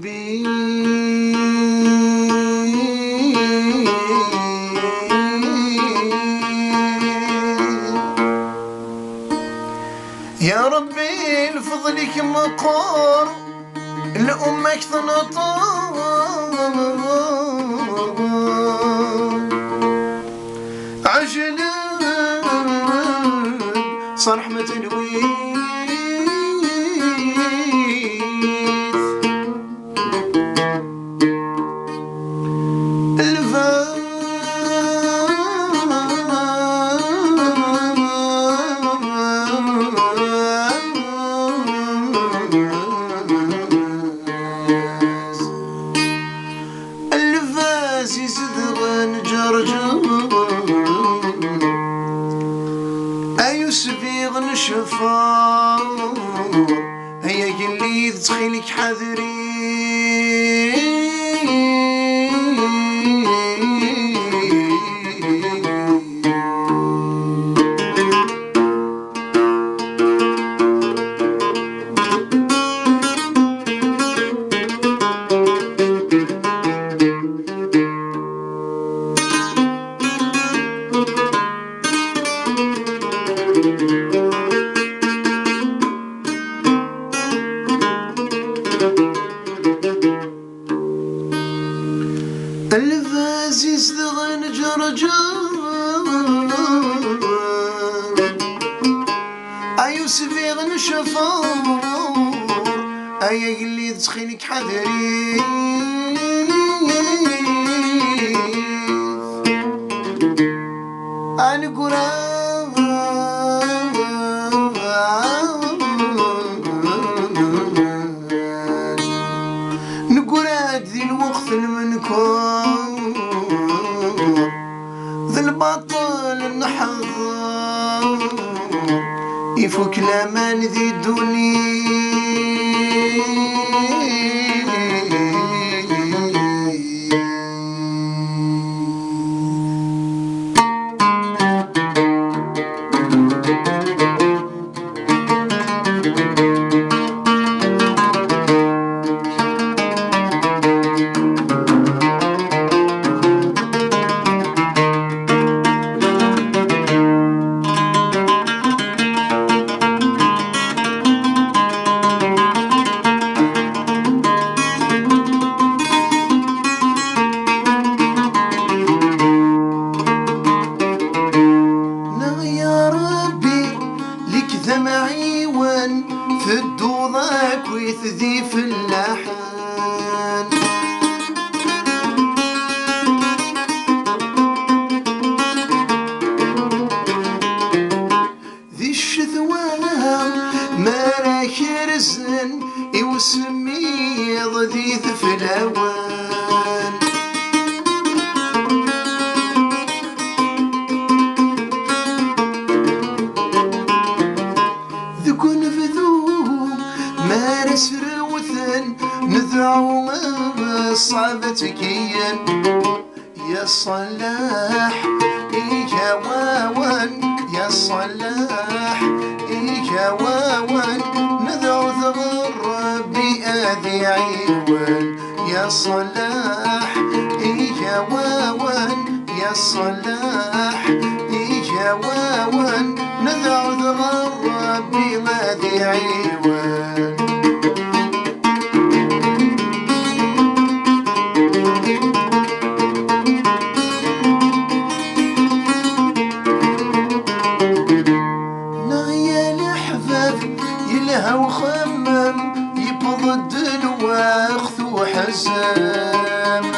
ربي يا ربي لفضلك مقار لأمك تنطار عجلا صار رحمة الويث الفاس يزدغن جرجر أيسبيغ نشفار هيا قلي تخيلك حذري الفاس يزدغن جرجر أيوسفيغ نشفار أيا قلي تخينك حذري أنا قران نقراد ذي الوقت المنكر ذي البطل النحضر يفك الأمان ذي الدنيا معيون في الدوضة ويثذي في اللحن ذي الشذوانها ما راك رزن يوسمي ضذيذ في الهوان مارس روثن نذعو صعبتكيا يا صلاح إيجا واwan يا صلاح إيجا واwan نذعو ثغر ربي آذي عيوان يا صلاح إيجا واwan يا صلاح إيجا واwan نذعو ثغر ربي آذي عيوان يلهى وخمم يبضد الواخذ وحزام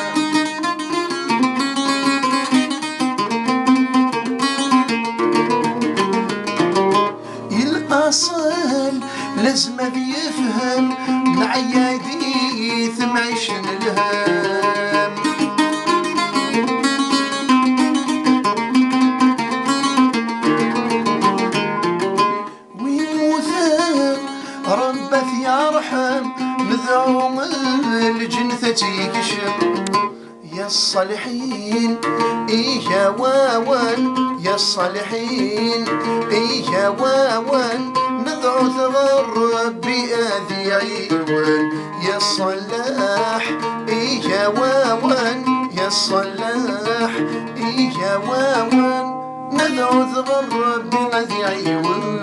الأصل لازم بيفهم نعيادي ثمعيش الهام ربث يرحم نذعو الجنثة يكشف يا الصالحين إيجا واwan يا الصالحين إيجا واwan ندعو تغرب بأذي عيون يا الصلاح يا واوان يا الصلاح يا واوان ندعو تغرب بأذي عيون